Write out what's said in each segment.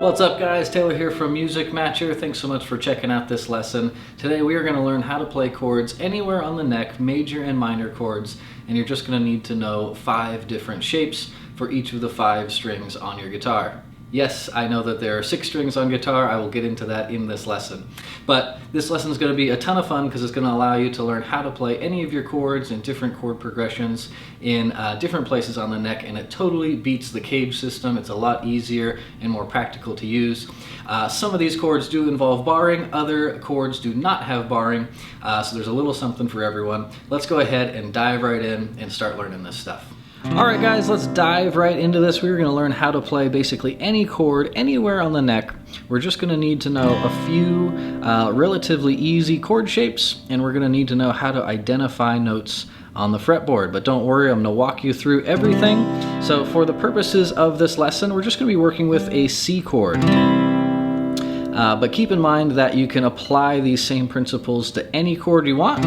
What's up guys, Taylor here from Music Matcher. Thanks so much for checking out this lesson. Today we are going to learn how to play chords anywhere on the neck, major and minor chords, and you're just going to need to know 5 different shapes for each of the 5 strings on your guitar. Yes, I know that there are 6 strings on guitar. I will get into that in this lesson. But this lesson is going to be a ton of fun because it's going to allow you to learn how to play any of your chords and different chord progressions in different places on the neck, and it totally beats the cage system. It's a lot easier and more practical to use. Some of these chords do involve barring, other chords do not have barring, so there's a little something for everyone. Let's go ahead and dive right in and start learning this stuff. Alright guys, let's dive right into this. We're going to learn how to play basically any chord anywhere on the neck. We're just going to need to know a few relatively easy chord shapes, and we're going to need to know how to identify notes on the fretboard. But don't worry, I'm going to walk you through everything. So for the purposes of this lesson, we're just going to be working with a C chord. But keep in mind that you can apply these same principles to any chord you want.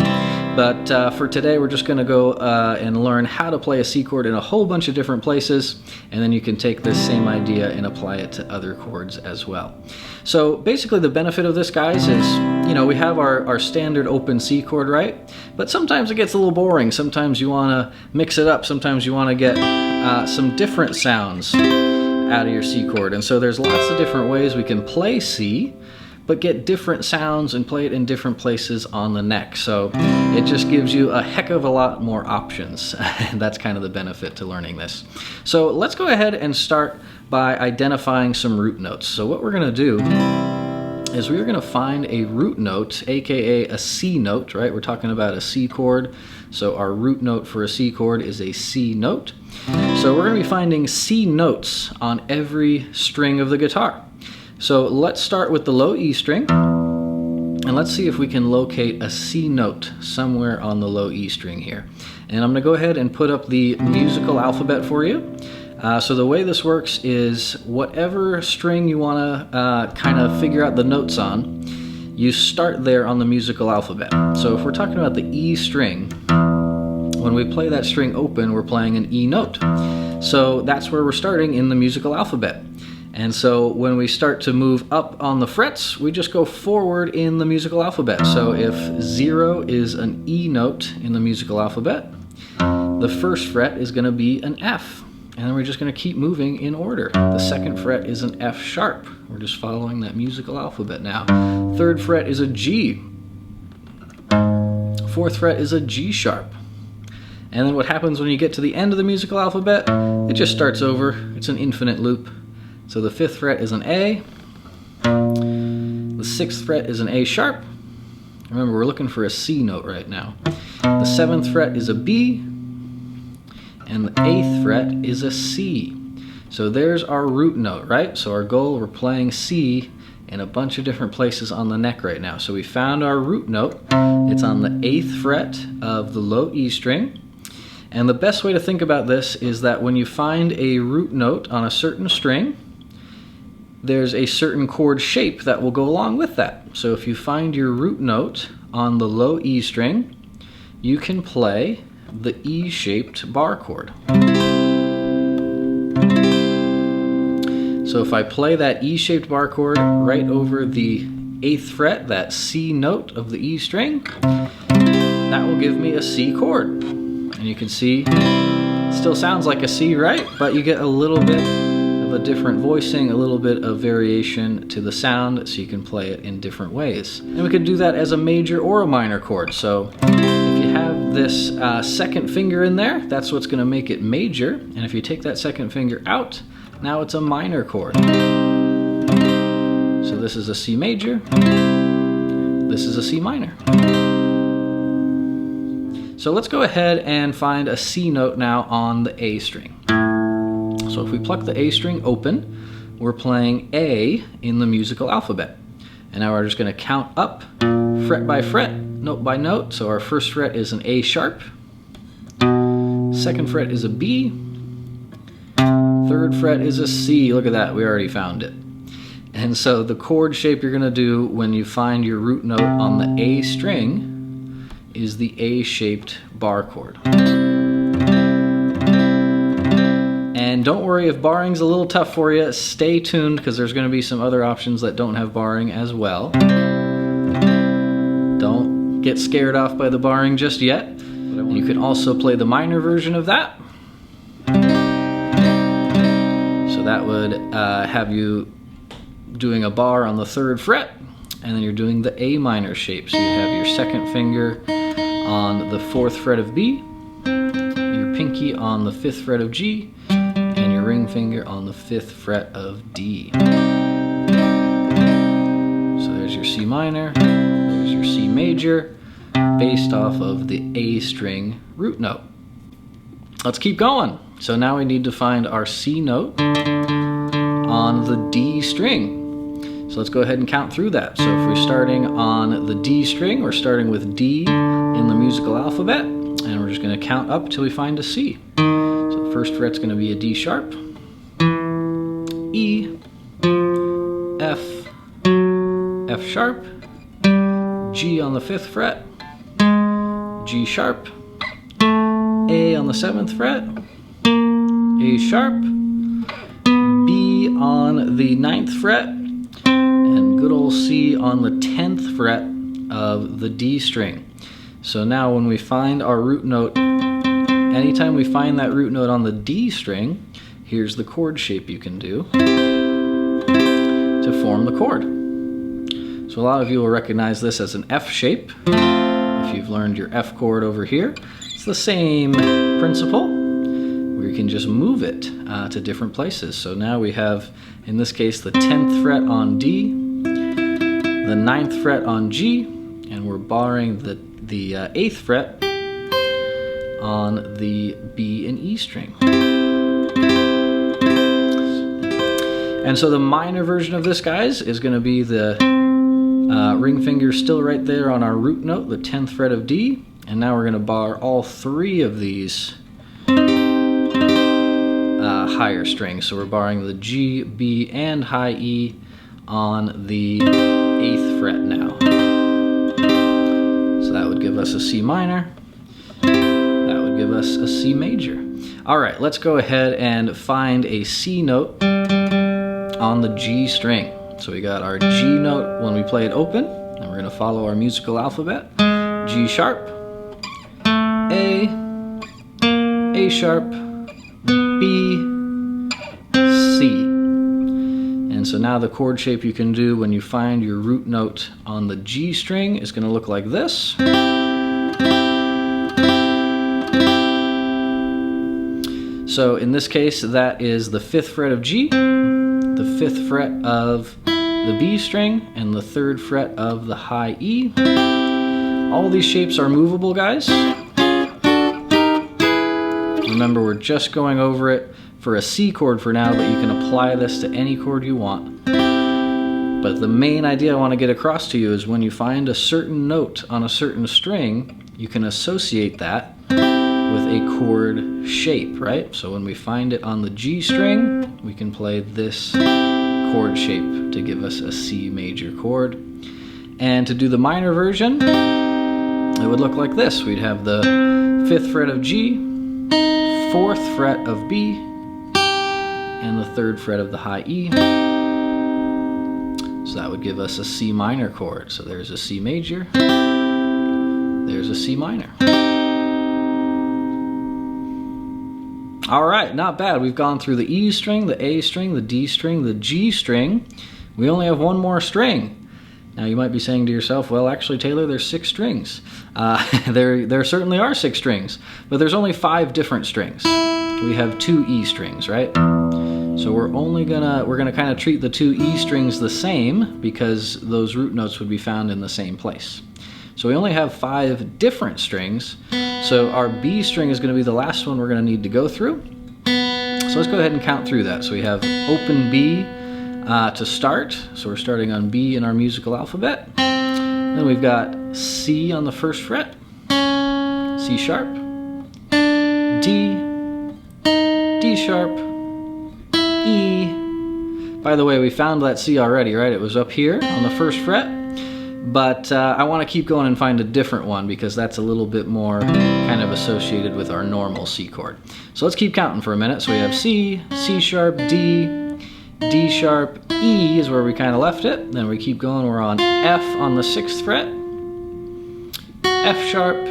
But for today, we're just going to go and learn how to play a C chord in a whole bunch of different places, and then you can take this same idea and apply it to other chords as well. So basically the benefit of this, guys, is, you know, we have our standard open C chord, right? But sometimes it gets a little boring. Sometimes you want to mix it up. Sometimes you want to get some different sounds out of your C chord. And so there's lots of different ways we can play C, but get different sounds and play it in different places on the neck. So it just gives you a heck of a lot more options. And that's kind of the benefit to learning this. So let's go ahead and start by identifying some root notes. So what we're gonna do is we're gonna find a root note, AKA a C note, right? We're talking about a C chord. So our root note for a C chord is a C note. So we're gonna be finding C notes on every string of the guitar. So let's start with the low E string, and let's see if we can locate a C note somewhere on the low E string here. And I'm going to go ahead and put up the musical alphabet for you. So the way this works is whatever string you want to kind of figure out the notes on, you start there on the musical alphabet. So if we're talking about the E string, when we play that string open, we're playing an E note. So that's where we're starting in the musical alphabet. And so when we start to move up on the frets, we just go forward in the musical alphabet. So if 0 is an E note in the musical alphabet, the first fret is going to be an F. And then we're just going to keep moving in order. The second fret is an F sharp. We're just following that musical alphabet now. Third fret is a G. Fourth fret is a G sharp. And then what happens when you get to the end of the musical alphabet? It just starts over. It's an infinite loop. So the 5th fret is an A, the 6th fret is an A sharp. Remember, we're looking for a C note right now. The 7th fret is a B, and the 8th fret is a C. So there's our root note, right? So our goal, we're playing C in a bunch of different places on the neck right now. So we found our root note. It's on the 8th fret of the low E string. And the best way to think about this is that when you find a root note on a certain string, there's a certain chord shape that will go along with that. So if you find your root note on the low E string, you can play the E-shaped bar chord. So if I play that E-shaped bar chord right over the 8th fret, that C note of the E string, that will give me a C chord. And you can see, it still sounds like a C, right? But you get a little bit of a different voicing, a little bit of variation to the sound, so you can play it in different ways. And we could do that as a major or a minor chord. So if you have this second finger in there, that's what's going to make it major. And if you take that second finger out, now it's a minor chord. So this is a C major, this is a C minor. So let's go ahead and find a C note now on the A string. So if we pluck the A string open, we're playing A in the musical alphabet. And now we're just going to count up fret by fret, note by note. So our first fret is an A sharp. Second fret is a B. Third fret is a C. Look at that, we already found it. And so the chord shape you're going to do when you find your root note on the A string is the A-shaped bar chord. And don't worry if barring's a little tough for you, stay tuned because there's going to be some other options that don't have barring as well. Don't get scared off by the barring just yet. You can also play the minor version of that. So that would have you doing a bar on the 3rd fret, and then you're doing the A minor shape. So you have your 2nd finger on the 4th fret of B, your pinky on the 5th fret of G, and your ring finger on the 5th fret of D. So there's your C minor, there's your C major, based off of the A string root note. Let's keep going. So now we need to find our C note on the D string. So let's go ahead and count through that. So if we're starting on the D string, we're starting with D in the musical alphabet, and we're just going to count up till we find a C. So the 1st fret's going to be a D sharp, E, F, F sharp, G on the 5th fret, G sharp, A on the 7th fret, A sharp, B on the 9th fret, and good old C on the 10th fret of the D string. So now when we find our root note, anytime we find that root note on the D string, here's the chord shape you can do to form the chord. So a lot of you will recognize this as an F shape. If you've learned your F chord over here, it's the same principle where you can just move it to different places. So now we have, in this case, the 10th fret on D, the 9th fret on G, and we're barring the 8th fret on the B and E string. And so the minor version of this, guys, is going to be the ring finger still right there on our root note, the 10th fret of D, and now we're going to bar all 3 of these higher strings. So we're barring the G, B, and high E on the 8th fret now. So that would give us a C minor, that would give us a C major. All right, let's go ahead and find a C note on the G string. So we got our G note when we play it open, and we're going to follow our musical alphabet. G sharp, A sharp, B, C. And so now the chord shape you can do when you find your root note on the G string is going to look like this. So in this case, that is the 5th fret of G, the 5th fret of the B string, and the 3rd fret of the high E. All these shapes are movable, guys. Remember, we're just going over it for a C chord for now, but you can apply this to any chord you want. But the main idea I want to get across to you is when you find a certain note on a certain string, you can associate that with a chord shape, right? So when we find it on the G string, we can play this chord shape to give us a C major chord. And to do the minor version, it would look like this. We'd have the 5th fret of G, 4th fret of B, and the 3rd fret of the high E. So that would give us a C minor chord. So there's a C major, there's a C minor. All right, not bad. We've gone through the E string, the A string, the D string, the G string. We only have one more string. Now you might be saying to yourself, well, actually, Taylor, there's 6 strings. There certainly are 6 strings, but there's only 5 different strings. We have 2 E strings, right? So we're gonna kind of treat the 2 E strings the same because those root notes would be found in the same place. So we only have 5 different strings. So our B string is going to be the last one we're going to need to go through. So let's go ahead and count through that. So we have open B to start. So we're starting on B in our musical alphabet. Then we've got C on the 1st fret, C sharp, D, D sharp, E. By the way, we found that C already, right? It was up here on the 1st fret. but I want to keep going and find a different one because that's a little bit more kind of associated with our normal C chord. So let's keep counting for a minute. So we have C, C sharp, D, D sharp, E is where we kind of left it. Then we keep going, we're on F on the 6th fret, F sharp,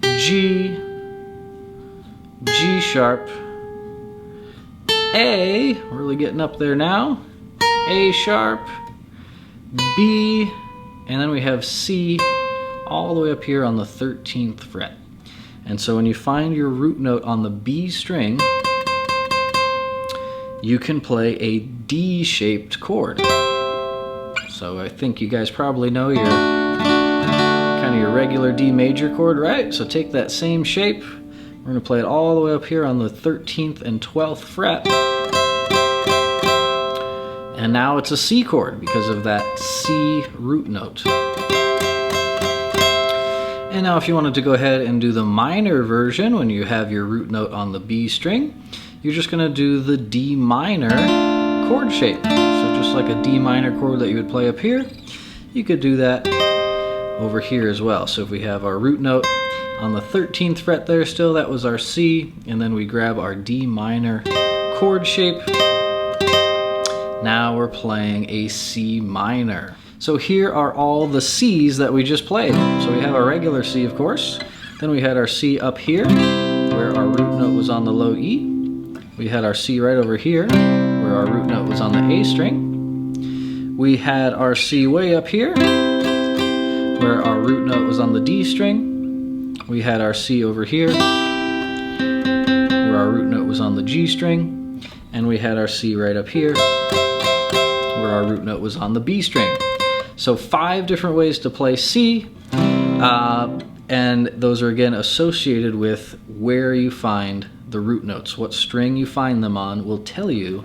G, G sharp, A, really getting up there now, A sharp, B, and then we have C all the way up here on the 13th fret. And so when you find your root note on the B string, you can play a D-shaped chord. So I think you guys probably know your kind of your regular D major chord, right? So take that same shape, we're going to play it all the way up here on the 13th and 12th fret. And now it's a C chord because of that C root note. And now if you wanted to go ahead and do the minor version when you have your root note on the B string, you're just going to do the D minor chord shape. So just like a D minor chord that you would play up here, you could do that over here as well. So if we have our root note on the 13th fret there still, that was our C, and then we grab our D minor chord shape. Now we're playing a C minor. So here are all the C's that we just played. So we have our regular C, of course. Then we had our C up here, where our root note was on the low E. We had our C right over here, where our root note was on the A string. We had our C way up here, where our root note was on the D string. We had our C over here, where our root note was on the G string. And we had our C right up here, where our root note was on the B string. So 5 different ways to play C, and those are again associated with where you find the root notes. What string you find them on will tell you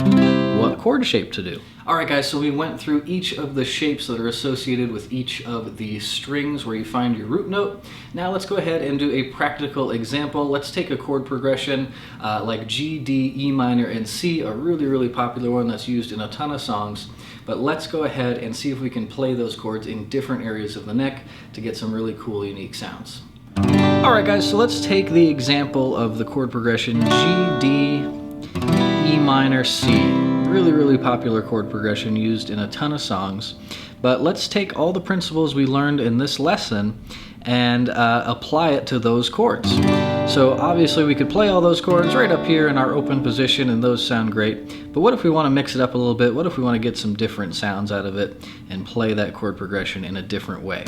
what chord shape to do. Alright guys, so we went through each of the shapes that are associated with each of the strings where you find your root note. Now let's go ahead and do a practical example. Let's take a chord progression like G, D, E minor, and C, a really popular one that's used in a ton of songs. But let's go ahead and see if we can play those chords in different areas of the neck to get some really cool, unique sounds. Alright guys, so let's take the example of the chord progression G, D, E minor, C. Really popular chord progression used in a ton of songs. But let's take all the principles we learned in this lesson and apply it to those chords. So obviously we could play all those chords right up here in our open position and those sound great. But what if we want to mix it up a little bit? What if we want to get some different sounds out of it and play that chord progression in a different way?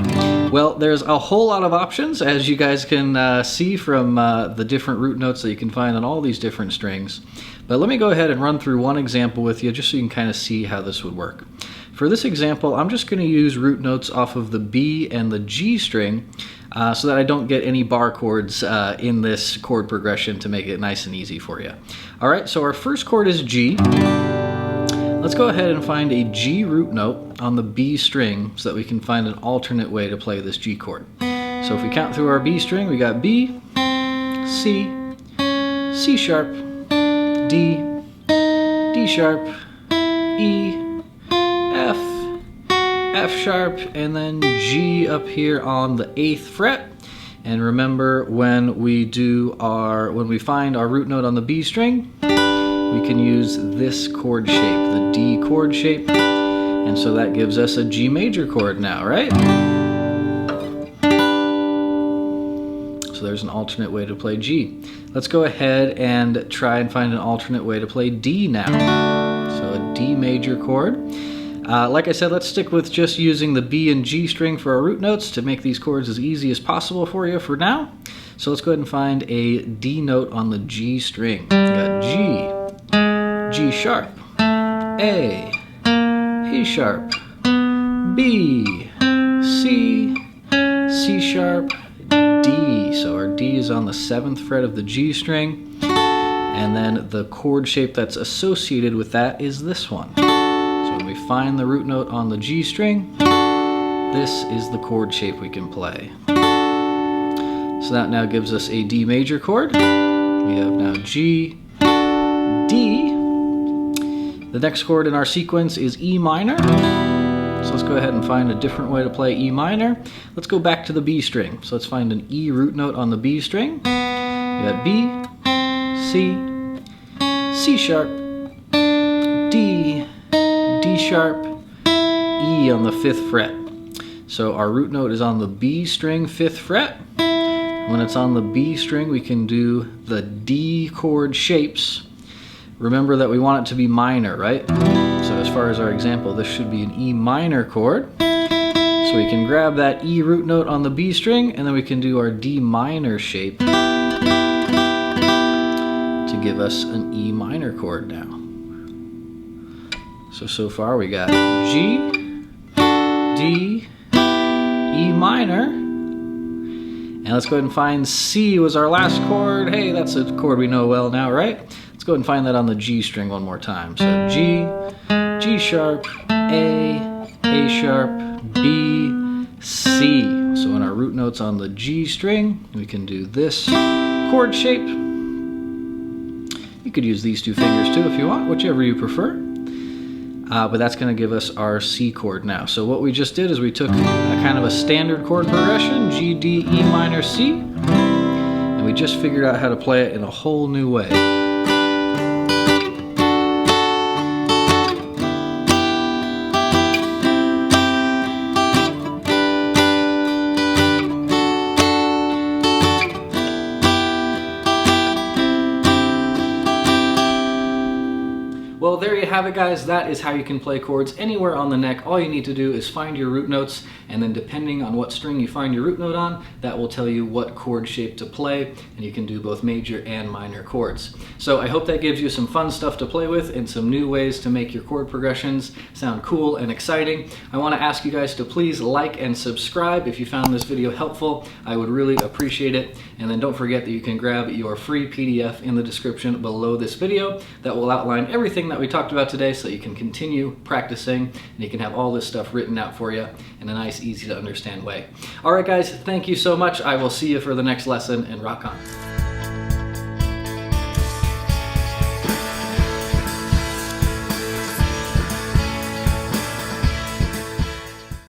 Well, there's a whole lot of options, as you guys can see from the different root notes that you can find on all these different strings. But let me go ahead and run through one example with you just so you can kind of see how this would work. For this example, I'm just going to use root notes off of the B and the G string so that I don't get any bar chords in this chord progression to make it nice and easy for you. Alright, so our first chord is G. Let's go ahead and find a G root note on the B string so that we can find an alternate way to play this G chord. So if we count through our B string, we got B, C, C sharp, D, D sharp, E, F, F sharp, and then G up here on the 8th fret. And remember, when we find our root note on the B string, we can use this chord shape, the D chord shape. And so that gives us a G major chord now, right? So there's an alternate way to play G. Let's go ahead and try and find an alternate way to play D now. So a D major chord. Like I said, let's stick with just using the B and G string for our root notes to make these chords as easy as possible for you for now. So let's go ahead and find a D note on the G string. We got G, G sharp, A, A sharp, B, C, C sharp, D. So our D is on the 7th fret of the G string, and then the chord shape that's associated with that is this one. So when we find the root note on the G string, this is the chord shape we can play. So that now gives us a D major chord. We have now G, D. The next chord in our sequence is E minor. So let's go ahead and find a different way to play E minor. Let's go back to the B string. So let's find an E root note on the B string. We got B, C, C sharp, D, D sharp, E on the 5th fret. So our root note is on the B string 5th fret. When it's on the B string, we can do the D chord shapes. Remember that we want it to be minor, right? So as far as our example, this should be an E minor chord. So we can grab that E root note on the B string, and then we can do our D minor shape to give us an E minor chord now. So far we got G, D, E minor, and let's go ahead and find C was our last chord. Hey, that's a chord we know well now, right? Let's go ahead and find that on the G string one more time. So G, G sharp, A sharp, B, C. So when our root note's on the G string, we can do this chord shape. You could use these 2 fingers too if you want, whichever you prefer. But that's going to give us our C chord now. So what we just did is we took a kind of a standard chord progression, G, D, E minor, C, and we just figured out how to play it in a whole new way. Well, there you have it, guys. That is how you can play chords anywhere on the neck. All you need to do is find your root notes, and then depending on what string you find your root note on, that will tell you what chord shape to play, and you can do both major and minor chords. So I hope that gives you some fun stuff to play with and some new ways to make your chord progressions sound cool and exciting. I want to ask you guys to please like and subscribe if you found this video helpful. I would really appreciate it. And then don't forget that you can grab your free PDF in the description below this video that will outline everything that we talked about today, so that you can continue practicing and you can have all this stuff written out for you in a nice, easy to understand way. All right, guys, thank you so much. I will see you for the next lesson, and rock on.